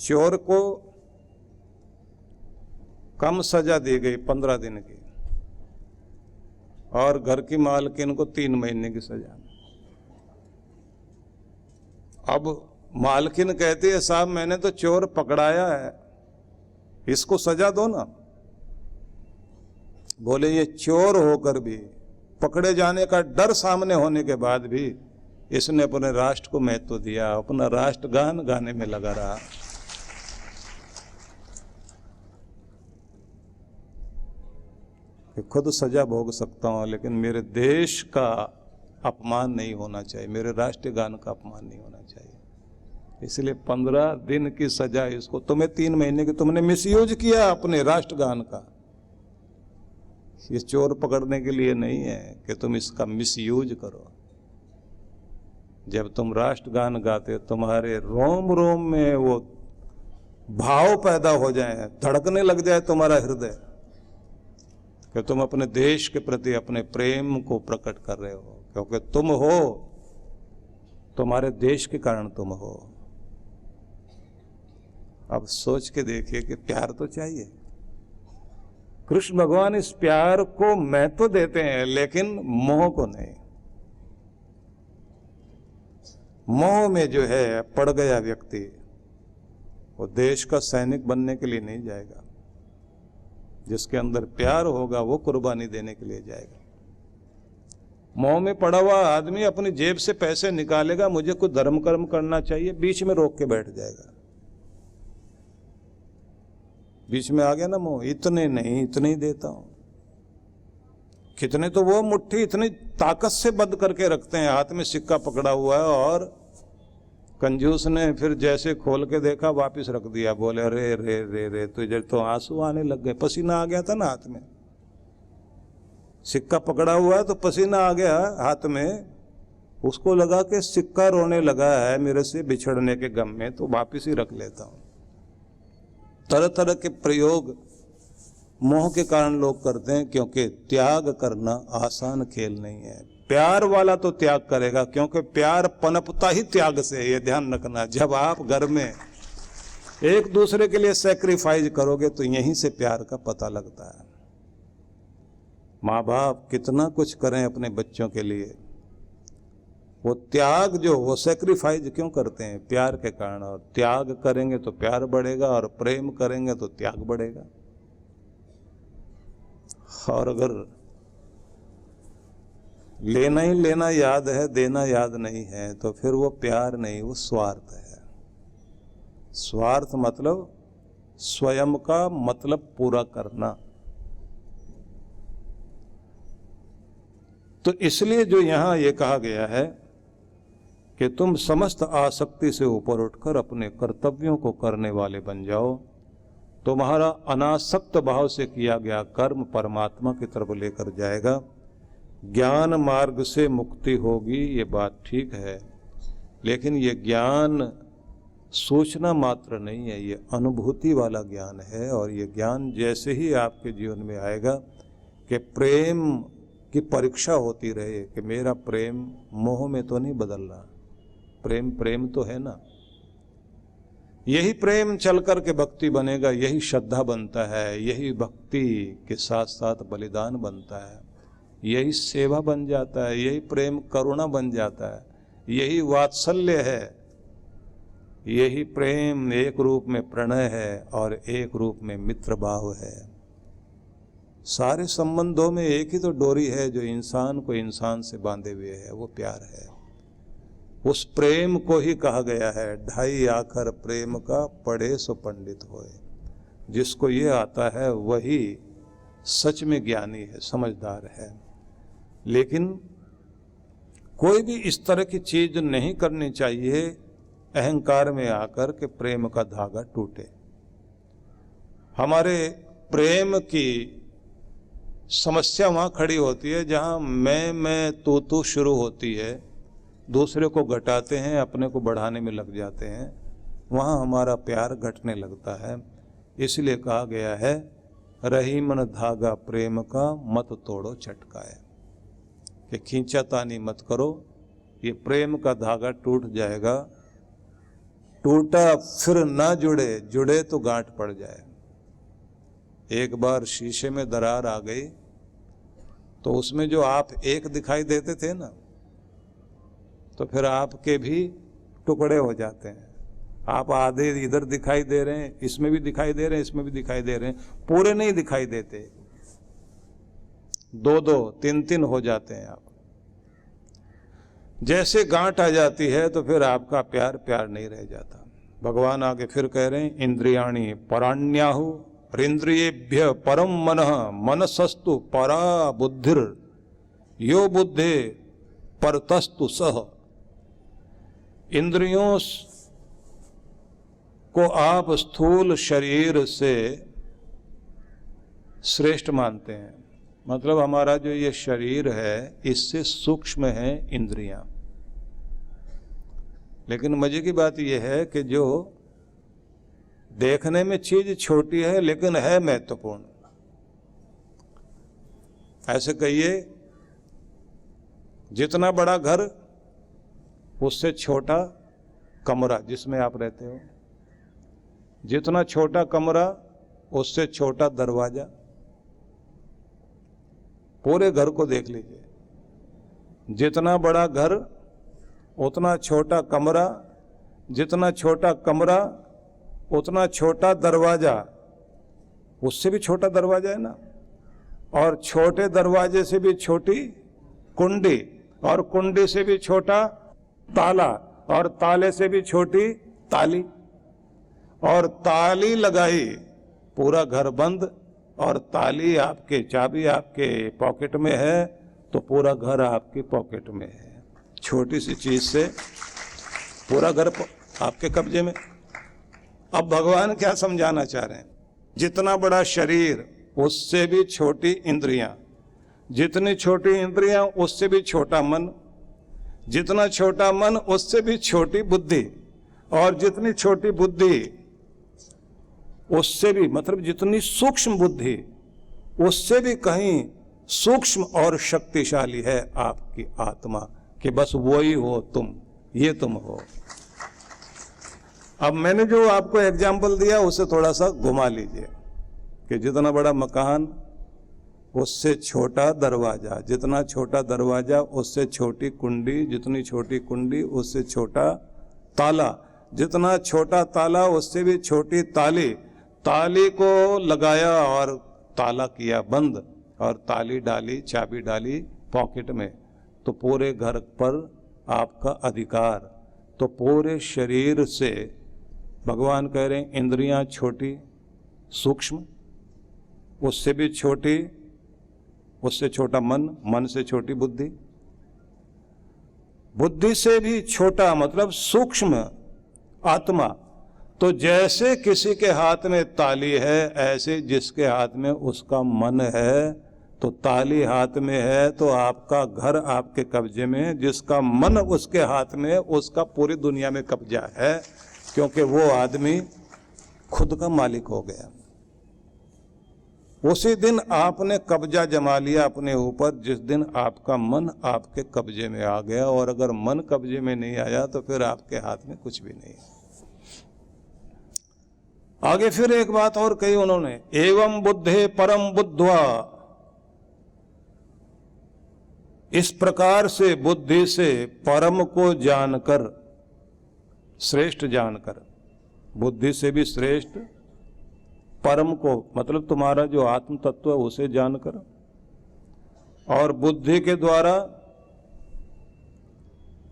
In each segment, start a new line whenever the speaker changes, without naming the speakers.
चोर को कम सजा दी गई 15 दिन की, और घर की मालकिन को 3 महीने की सजा। अब मालकिन कहती है साहब मैंने तो चोर पकड़ाया है, इसको सजा दो ना। बोले ये चोर होकर भी, पकड़े जाने का डर सामने होने के बाद भी इसने अपने राष्ट्र को महत्व दिया, अपना राष्ट्रगान गाने में लगा रहा। कि खुद सजा भोग सकता हूं लेकिन मेरे देश का अपमान नहीं होना चाहिए, मेरे राष्ट्रगान का अपमान नहीं होना चाहिए। इसलिए 15 दिन की सजा इसको, तुम्हें 3 महीने की, तुमने मिसयूज किया अपने राष्ट्रगान का। ये चोर पकड़ने के लिए नहीं है कि तुम इसका मिसयूज करो। जब तुम राष्ट्रगान गाते हो तुम्हारे रोम रोम में वो भाव पैदा हो जाए, धड़कने लग जाए तुम्हारा हृदय कि तुम अपने देश के प्रति अपने प्रेम को प्रकट कर रहे हो, क्योंकि तुम हो, तुम्हारे देश के कारण तुम हो। अब सोच के देखिए कि प्यार तो चाहिए। कृष्ण भगवान इस प्यार को महत्व देते हैं लेकिन मोह को नहीं। मोह में जो है पड़ गया व्यक्ति, वो देश का सैनिक बनने के लिए नहीं जाएगा। जिसके अंदर प्यार होगा वो कुर्बानी देने के लिए जाएगा। मोह में पड़ा हुआ आदमी अपनी जेब से पैसे निकालेगा, मुझे कुछ धर्म कर्म करना चाहिए, बीच में रोक के बैठ जाएगा। बीच में आ गया ना मोह, इतने नहीं, इतने ही देता हूं। कितने तो वो मुट्ठी इतनी ताकत से बंद करके रखते हैं, हाथ में सिक्का पकड़ा हुआ है, और कंजूस ने फिर जैसे खोल के देखा वापस रख दिया। बोले रे रे रे रे, तुझे तो आंसू आने लग गए, पसीना आ गया था ना हाथ में। सिक्का पकड़ा हुआ है तो पसीना आ गया हाथ में, उसको लगा कि सिक्का रोने लगा है मेरे से बिछड़ने के गम में, तो वापस ही रख लेता हूं। तरह तरह के प्रयोग मोह के कारण लोग करते हैं, क्योंकि त्याग करना आसान खेल नहीं है। प्यार वाला तो त्याग करेगा, क्योंकि प्यार पनपता ही त्याग से है, ये ध्यान रखना। जब आप घर में एक दूसरे के लिए सैक्रिफाइस करोगे तो यहीं से प्यार का पता लगता है। माँ बाप कितना कुछ करें अपने बच्चों के लिए, वो त्याग जो, वो सैक्रिफाइस क्यों करते हैं? प्यार के कारण। और त्याग करेंगे तो प्यार बढ़ेगा, और प्रेम करेंगे तो त्याग बढ़ेगा। और अगर लेना ही लेना याद है, देना याद नहीं है, तो फिर वो प्यार नहीं, वो स्वार्थ है। स्वार्थ मतलब स्वयं का मतलब पूरा करना। तो इसलिए जो यहां ये कहा गया है कि तुम समस्त आसक्ति से ऊपर उठकर अपने कर्तव्यों को करने वाले बन जाओ। तुम्हारा अनासक्त भाव से किया गया कर्म परमात्मा की तरफ लेकर जाएगा। ज्ञान मार्ग से मुक्ति होगी, ये बात ठीक है, लेकिन ये ज्ञान सूचना मात्र नहीं है, ये अनुभूति वाला ज्ञान है। और ये ज्ञान जैसे ही आपके जीवन में आएगा कि प्रेम की परीक्षा होती रहे कि मेरा प्रेम मोह में तो नहीं बदल रहा, प्रेम प्रेम तो है ना। यही प्रेम चल कर के भक्ति बनेगा, यही श्रद्धा बनता है, यही भक्ति के साथ साथ बलिदान बनता है, यही सेवा बन जाता है, यही प्रेम करुणा बन जाता है, यही वात्सल्य है, यही प्रेम एक रूप में प्रणय है और एक रूप में मित्र भाव है। सारे संबंधों में एक ही तो डोरी है जो इंसान को इंसान से बांधे हुए है, वो प्यार है। उस प्रेम को ही कहा गया है, ढाई आखर प्रेम का पढ़े सो पंडित होए। जिसको ये आता है वही सच में ज्ञानी है, समझदार है। लेकिन कोई भी इस तरह की चीज नहीं करनी चाहिए अहंकार में आकर के प्रेम का धागा टूटे। हमारे प्रेम की समस्या वहां खड़ी होती है जहां मैं तू शुरू होती है, दूसरे को घटाते हैं, अपने को बढ़ाने में लग जाते हैं, वहां हमारा प्यार घटने लगता है। इसलिए कहा गया है, रही मन धागा प्रेम का मत तोड़ो चटकाए, कि खींचातानी मत करो, ये प्रेम का धागा टूट जाएगा। टूटा फिर ना जुड़े, जुड़े तो गांठ पड़ जाए। एक बार शीशे में दरार आ गई तो उसमें जो आप एक दिखाई देते थे ना, तो फिर आपके भी टुकड़े हो जाते हैं। आप आधे इधर दिखाई दे रहे हैं, इसमें भी दिखाई दे रहे हैं, इसमें भी दिखाई दे रहे हैं, पूरे नहीं दिखाई देते, दो दो तीन तीन हो जाते हैं आप। जैसे गांठ आ जाती है तो फिर आपका प्यार प्यार नहीं रह जाता। भगवान आगे फिर कह रहे हैं, इंद्रियाणि पराण्याहु इंद्रियेभ्य परम मनः मनसस्तु परा बुद्धिर यो बुद्धे परतस्तु सह। इंद्रियों को आप स्थूल शरीर से श्रेष्ठ मानते हैं, मतलब हमारा जो ये शरीर है इससे सूक्ष्म है इंद्रियां। लेकिन मजे की बात यह है कि जो देखने में चीज छोटी है लेकिन है महत्वपूर्ण। ऐसे कहिए, जितना बड़ा घर उससे छोटा कमरा जिसमें आप रहते हो, जितना छोटा कमरा उससे छोटा दरवाजा। पूरे घर को देख लीजिए, जितना बड़ा घर उतना छोटा कमरा, जितना छोटा कमरा उतना छोटा दरवाजा, उससे भी छोटा दरवाजा है ना, और छोटे दरवाजे से भी छोटी कुंडी, और कुंडी से भी छोटा ताला, और ताले से भी छोटी ताली, और ताली लगाई पूरा घर बंद, और ताली आपके चाबी आपके पॉकेट में है तो पूरा घर आपके पॉकेट में है। छोटी सी चीज से पूरा घर आपके कब्जे में। अब भगवान क्या समझाना चाह रहे हैं, जितना बड़ा शरीर उससे भी छोटी इंद्रियां, जितनी छोटी इंद्रियां उससे भी छोटा मन, जितना छोटा मन उससे भी छोटी बुद्धि, और जितनी छोटी बुद्धि उससे भी, मतलब जितनी सूक्ष्म बुद्धि उससे भी कहीं सूक्ष्म और शक्तिशाली है आपकी आत्मा, कि बस वो ही हो तुम, ये तुम हो। अब मैंने जो आपको एग्जाम्पल दिया उसे थोड़ा सा घुमा लीजिए, कि जितना बड़ा मकान उससे छोटा दरवाजा, जितना छोटा दरवाजा उससे छोटी कुंडी, जितनी छोटी कुंडी उससे छोटा ताला, जितना छोटा ताला उससे भी छोटी ताली। ताली को लगाया और ताला किया बंद, और ताली डाली, चाबी डाली पॉकेट में, तो पूरे घर पर आपका अधिकार। तो पूरे शरीर से भगवान कह रहे हैं, इंद्रियां छोटी सूक्ष्म, उससे भी छोटी, उससे छोटा मन, मन से छोटी बुद्धि, बुद्धि से भी छोटा मतलब सूक्ष्म आत्मा। तो जैसे किसी के हाथ में ताली है, ऐसे जिसके हाथ में उसका मन है, तो ताली हाथ में है तो आपका घर आपके कब्जे में, जिसका मन उसके हाथ में उसका पूरी दुनिया में कब्जा है, क्योंकि वो आदमी खुद का मालिक हो गया। उसी दिन आपने कब्जा जमा लिया अपने ऊपर, जिस दिन आपका मन आपके कब्जे में आ गया। और अगर मन कब्जे में नहीं आया तो फिर आपके हाथ में कुछ भी नहीं। आगे फिर एक बात और कही उन्होंने, एवं बुद्धे परम बुद्ध्वा, इस प्रकार से बुद्धि से परम को जानकर, श्रेष्ठ जानकर, बुद्धि से भी श्रेष्ठ परम को, मतलब तुम्हारा जो आत्म तत्व है उसे जानकर, और बुद्धि के द्वारा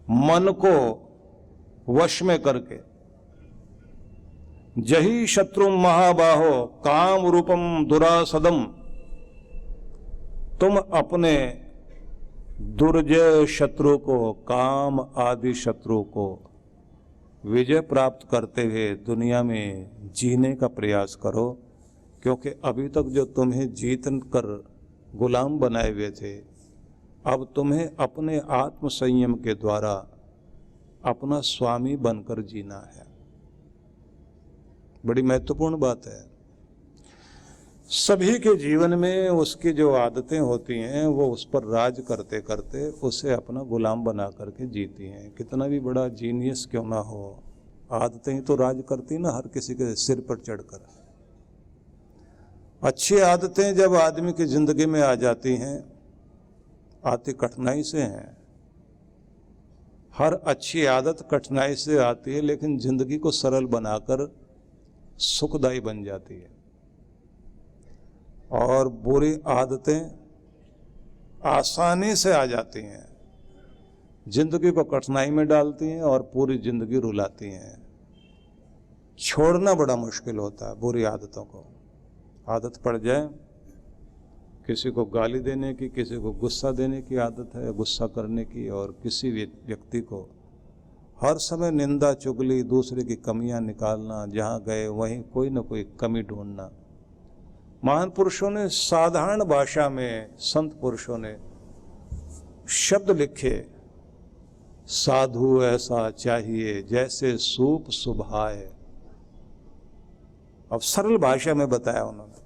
मन को वश में करके, जही शत्रु महाबाहो काम रूपम दुरासदम, तुम अपने दुर्जय शत्रु को, काम आदि शत्रु को विजय प्राप्त करते हुए दुनिया में जीने का प्रयास करो। क्योंकि अभी तक जो तुम्हें जीत कर गुलाम बनाए हुए थे, अब तुम्हें अपने आत्म संयम के द्वारा अपना स्वामी बनकर जीना है। बड़ी महत्वपूर्ण बात है। सभी के जीवन में उसकी जो आदतें होती हैं वो उस पर राज करते करते उसे अपना गुलाम बना करके जीती हैं। कितना भी बड़ा जीनियस क्यों ना हो, आदतें ही तो राज करती ना हर किसी के सिर पर चढ़कर। अच्छी आदतें जब आदमी की जिंदगी में आ जाती हैं, आती कठिनाई से हैं। हर अच्छी आदत कठिनाई से आती है, लेकिन जिंदगी को सरल बनाकर सुखदायी बन जाती है। और बुरी आदतें आसानी से आ जाती हैं, जिंदगी को कठिनाई में डालती हैं और पूरी जिंदगी रुलाती हैं। छोड़ना बड़ा मुश्किल होता है बुरी आदतों को। आदत पड़ जाए, किसी को गाली देने की, किसी को गुस्सा देने की आदत है, गुस्सा करने की, और किसी व्यक्ति को हर समय निंदा चुगली, दूसरे की कमियां निकालना, जहां गए वहीं कोई ना कोई कमी ढूंढना। महान पुरुषों ने साधारण भाषा में, संत पुरुषों ने शब्द लिखे, साधु ऐसा चाहिए जैसे सूप सुभाए। अब सरल भाषा में बताया उन्होंने,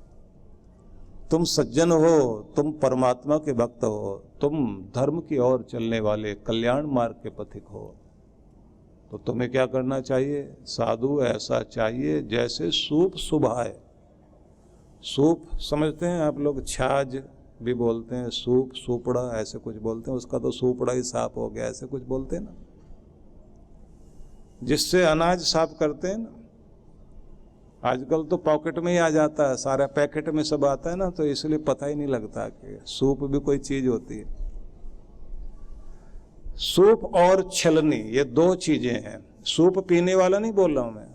तुम सज्जन हो, तुम परमात्मा के भक्त हो, तुम धर्म की ओर चलने वाले कल्याण मार्ग के पथिक हो, तो तुम्हें क्या करना चाहिए? साधु ऐसा चाहिए जैसे सूप सुभाए। सूप समझते हैं आप लोग, छाछ भी बोलते हैं, सूप, सूपड़ा ऐसे कुछ बोलते हैं, उसका तो सूपड़ा ही साफ हो गया, ऐसे कुछ बोलते हैं ना, जिससे अनाज साफ करते हैं ना। आजकल तो पॉकेट में ही आ जाता है, सारा पैकेट में सब आता है ना, तो इसलिए पता ही नहीं लगता कि सूप भी कोई चीज होती है। सूप और छलनी, ये दो चीजें हैं। सूप पीने वाला नहीं बोल रहा हूं मैं,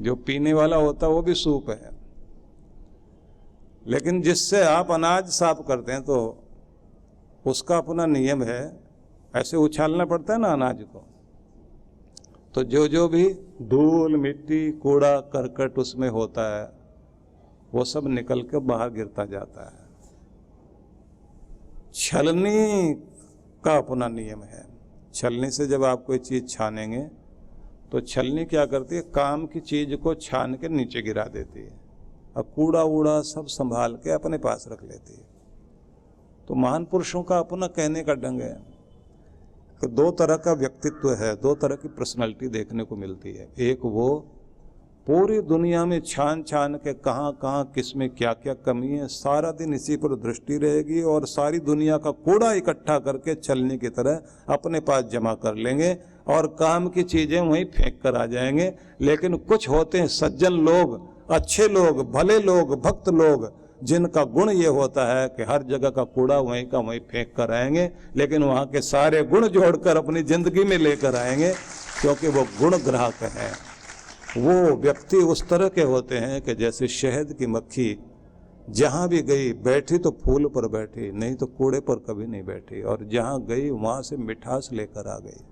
जो पीने वाला होता है वो भी सूप है, लेकिन जिससे आप अनाज साफ करते हैं तो उसका अपना नियम है, ऐसे उछालना पड़ता है ना अनाज को, तो जो जो भी धूल मिट्टी कूड़ा करकट उसमें होता है वो सब निकल के बाहर गिरता जाता है। छलनी का अपना नियम है। छलनी से जब आप कोई चीज छानेंगे तो छलनी क्या करती है, काम की चीज को छान के नीचे गिरा देती है और कूड़ा वूड़ा सब संभाल के अपने पास रख लेती है। तो महान पुरुषों का अपना कहने का ढंग है कि दो तरह का व्यक्तित्व है, दो तरह की पर्सनालिटी देखने को मिलती है। एक वो पूरी दुनिया में छान छान के कहाँ कहाँ किस में क्या क्या कमी है, सारा दिन इसी पर दृष्टि रहेगी और सारी दुनिया का कूड़ा इकट्ठा करके छलनी की तरह अपने पास जमा कर लेंगे और काम की चीजें वहीं फेंक कर आ जाएंगे। लेकिन कुछ होते हैं सज्जन लोग, अच्छे लोग, भले लोग, भक्त लोग, जिनका गुण ये होता है कि हर जगह का कूड़ा वहीं का वहीं फेंक कर आएंगे, लेकिन वहां के सारे गुण जोड़कर अपनी जिंदगी में लेकर आएंगे, क्योंकि वो गुण ग्राहक हैं। वो व्यक्ति उस तरह के होते हैं कि जैसे शहद की मक्खी जहां भी गई बैठी तो फूल पर बैठी, नहीं तो कूड़े पर कभी नहीं बैठी, और जहां गई वहां से मिठास लेकर आ गई।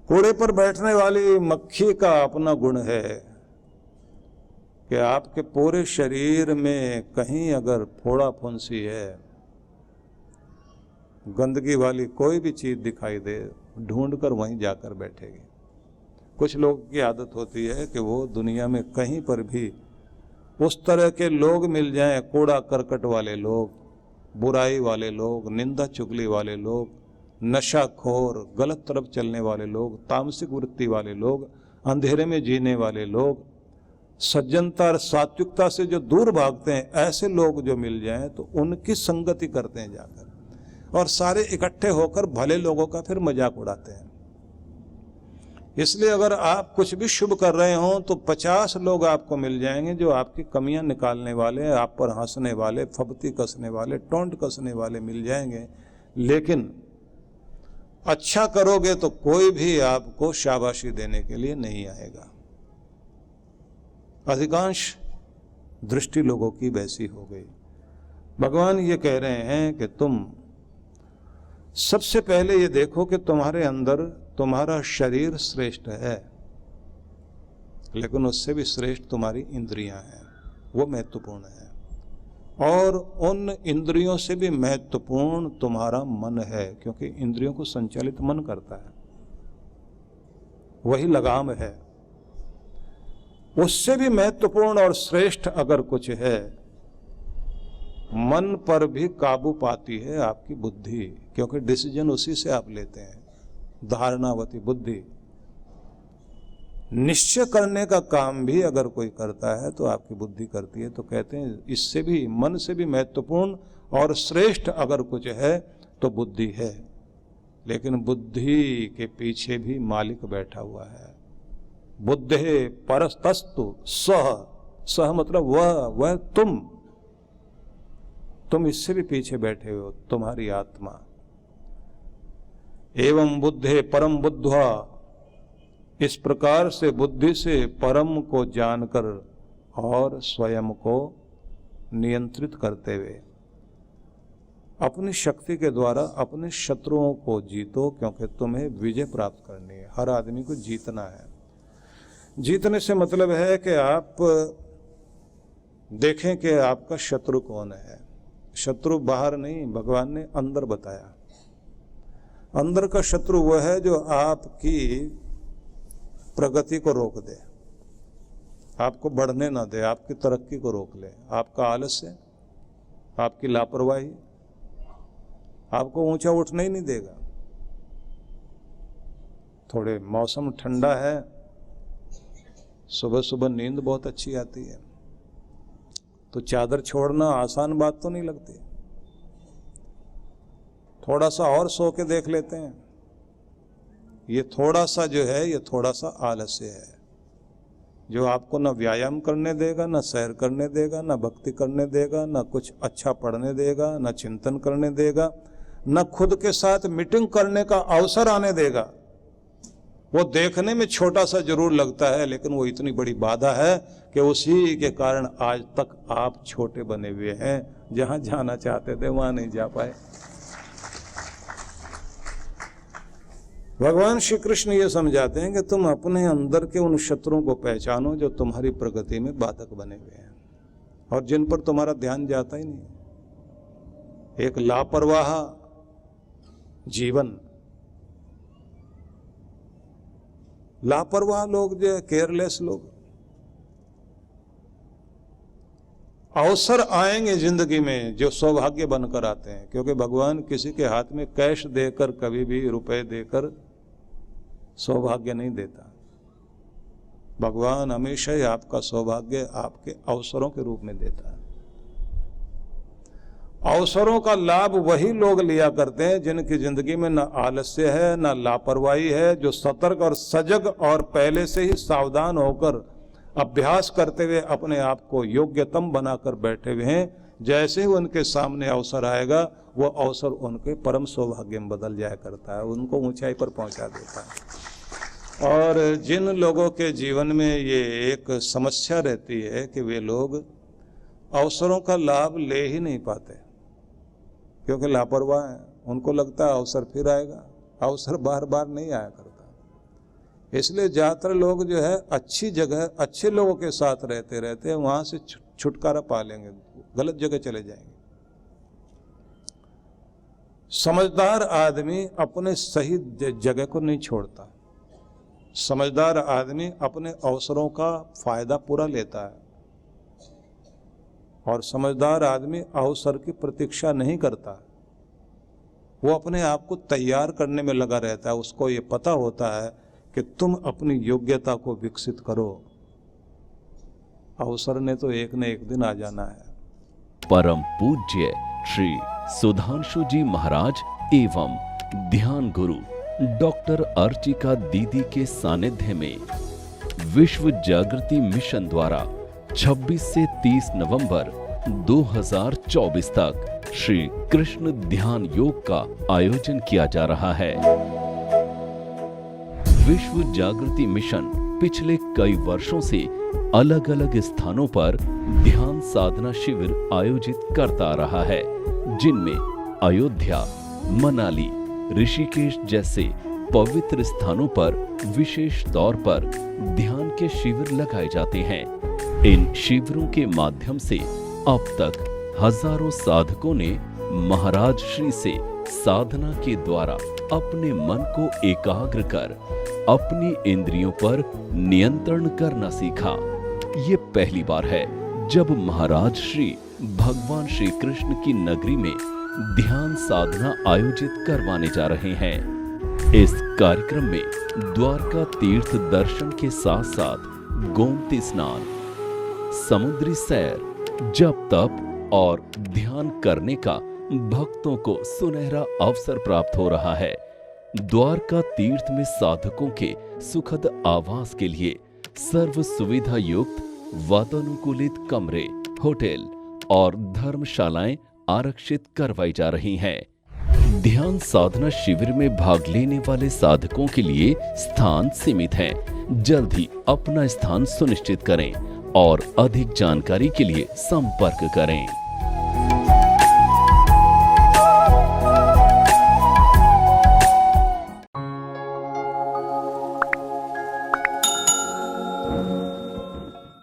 कूड़े पर बैठने वाली मक्खी का अपना गुण है कि आपके पूरे शरीर में कहीं अगर फोड़ा फुंसी है, गंदगी वाली कोई भी चीज दिखाई दे, ढूंढकर वहीं जाकर बैठेगी। कुछ लोगों की आदत होती है कि वो दुनिया में कहीं पर भी उस तरह के लोग मिल जाएं, कूड़ा करकट वाले लोग, बुराई वाले लोग, निंदा चुगली वाले लोग, नशाखोर, गलत तरफ चलने वाले लोग, तामसिक वृत्ति वाले लोग, अंधेरे में जीने वाले लोग, सज्जनता और सात्विकता से जो दूर भागते हैं, ऐसे लोग जो मिल जाएं तो उनकी संगति करते हैं जाकर, और सारे इकट्ठे होकर भले लोगों का फिर मजाक उड़ाते हैं। इसलिए अगर आप कुछ भी शुभ कर रहे हो तो 50 लोग आपको मिल जाएंगे जो आपकी कमियां निकालने वाले, आप पर हंसने वाले, फबती कसने वाले, टोंट कसने वाले मिल जाएंगे। लेकिन अच्छा करोगे तो कोई भी आपको शाबाशी देने के लिए नहीं आएगा। अधिकांश दृष्टि लोगों की वैसी हो गई। भगवान ये कह रहे हैं कि तुम सबसे पहले ये देखो कि तुम्हारे अंदर तुम्हारा शरीर श्रेष्ठ है, लेकिन उससे भी श्रेष्ठ तुम्हारी इंद्रियां हैं, वो महत्वपूर्ण है। और उन इंद्रियों से भी महत्वपूर्ण तुम्हारा मन है, क्योंकि इंद्रियों को संचालित मन करता है, वही लगाम है। उससे भी महत्वपूर्ण और श्रेष्ठ अगर कुछ है, मन पर भी काबू पाती है आपकी बुद्धि, क्योंकि डिसीजन उसी से आप लेते हैं। धारणावती बुद्धि। निश्चय करने का काम भी अगर कोई करता है तो आपकी बुद्धि करती है। तो कहते हैं इससे भी, मन से भी महत्वपूर्ण और श्रेष्ठ अगर कुछ है तो बुद्धि है। लेकिन बुद्धि के पीछे भी मालिक बैठा हुआ है। बुद्धे परस्तस्तु सह, सह मतलब वह तुम इससे भी पीछे बैठे हो, तुम्हारी आत्मा। एवं बुद्धे परम बुद्ध्वा, इस प्रकार से बुद्धि से परम को जानकर और स्वयं को नियंत्रित करते हुए अपनी शक्ति के द्वारा अपने शत्रुओं को जीतो, क्योंकि तुम्हें विजय प्राप्त करनी है। हर आदमी को जीतना है। जीतने से मतलब है कि आप देखें कि आपका शत्रु कौन है। शत्रु बाहर नहीं, भगवान ने अंदर बताया। अंदर का शत्रु वह है जो आपकी प्रगति को रोक दे, आपको बढ़ने ना दे, आपकी तरक्की को रोक ले। आपका आलस्य, आपकी लापरवाही आपको ऊंचा उठने ही नहीं देगा। थोड़े मौसम ठंडा है, सुबह सुबह नींद बहुत अच्छी आती है, तो चादर छोड़ना आसान बात तो नहीं लगती। थोड़ा सा और सो के देख लेते हैं। ये थोड़ा सा जो है, ये थोड़ा सा आलस्य है, जो आपको ना व्यायाम करने देगा, ना सैर करने देगा, ना भक्ति करने देगा, ना कुछ अच्छा पढ़ने देगा, ना चिंतन करने देगा, ना खुद के साथ मीटिंग करने का अवसर आने देगा। वो देखने में छोटा सा जरूर लगता है, लेकिन वो इतनी बड़ी बाधा है कि उसी के कारण आज तक आप छोटे बने हुए हैं। जहां जाना चाहते थे वहां नहीं जा पाए। भगवान श्री कृष्ण ये समझाते हैं कि तुम अपने अंदर के उन शत्रुओं को पहचानो जो तुम्हारी प्रगति में बाधक बने हुए हैं और जिन पर तुम्हारा ध्यान जाता ही नहीं। एक लापरवाह जीवन, लापरवाह लोग जो है, केयरलेस लोग। अवसर आएंगे जिंदगी में जो सौभाग्य बनकर आते हैं, क्योंकि भगवान किसी के हाथ में कैश देकर, कभी भी रुपए देकर सौभाग्य नहीं देता। भगवान हमेशा ही आपका सौभाग्य आपके अवसरों के रूप में देता है। अवसरों का लाभ वही लोग लिया करते हैं जिनकी जिंदगी में न आलस्य है, न लापरवाही है, जो सतर्क और सजग और पहले से ही सावधान होकर अभ्यास करते हुए अपने आप को योग्यतम बनाकर बैठे हुए हैं। जैसे ही उनके सामने अवसर आएगा, वो अवसर उनके परम सौभाग्य में बदल जाया करता है, उनको ऊंचाई पर पहुंचा देता है। और जिन लोगों के जीवन में ये एक समस्या रहती है कि वे लोग अवसरों का लाभ ले ही नहीं पाते, क्योंकि लापरवाह हैं। उनको लगता है अवसर फिर आएगा। अवसर बार बार नहीं आया करता। इसलिए ज़्यादातर लोग जो है अच्छी जगह, अच्छे लोगों के साथ रहते रहते वहां से छुटकारा पा लेंगे, गलत जगह चले जाएंगे। समझदार आदमी अपने सही जगह को नहीं छोड़ता। समझदार आदमी अपने अवसरों का फायदा पूरा लेता है, और समझदार आदमी अवसर की प्रतीक्षा नहीं करता। वो अपने आप को तैयार करने में लगा रहता है। उसको ये पता होता है कि तुम अपनी योग्यता को विकसित करो, अवसर ने तो एक न एक दिन आ जाना है।
परम पूज्य श्री सुधांशु जी महाराज एवं ध्यान गुरु डॉक्टर अर्चिका दीदी के सानिध्य में विश्व जागृति मिशन द्वारा 26 से 30 नवंबर 2024 तक श्री कृष्ण ध्यान योग का आयोजन किया जा रहा है। विश्व जागृति मिशन पिछले कई वर्षों से अलग अलग स्थानों पर ध्यान साधना शिविर आयोजित करता रहा है, जिनमें अयोध्या, मनाली, ऋषिकेश जैसे पवित्र स्थानों पर विशेष तौर पर ध्यान के शिविर लगाए जाते हैं। इन शिविरों के माध्यम से अब तक हजारों साधकों ने महाराज श्री से साधना के द्वारा अपने मन को एकाग्र कर अपनी इंद्रियों पर नियंत्रण करना सीखा। ये पहली बार है जब महाराज श्री भगवान श्री कृष्ण की नगरी में ध्यान साधना आयोजित करवाने जा रहे हैं। इस कार्यक्रम में द्वारका तीर्थ दर्शन के साथ साथ गोमती स्नान, समुद्री सैर, जप तप और ध्यान करने का भक्तों को सुनहरा अवसर प्राप्त हो रहा है। द्वारका तीर्थ में साधकों के सुखद आवास के लिए सर्व सुविधा युक्त वातानुकूलित कमरे, होटल और धर्मशालाएं आरक्षित करवाई जा रही हैं। ध्यान साधना शिविर में भाग लेने वाले साधकों के लिए स्थान सीमित हैं। जल्द ही अपना स्थान सुनिश्चित करें और अधिक जानकारी के लिए संपर्क करें।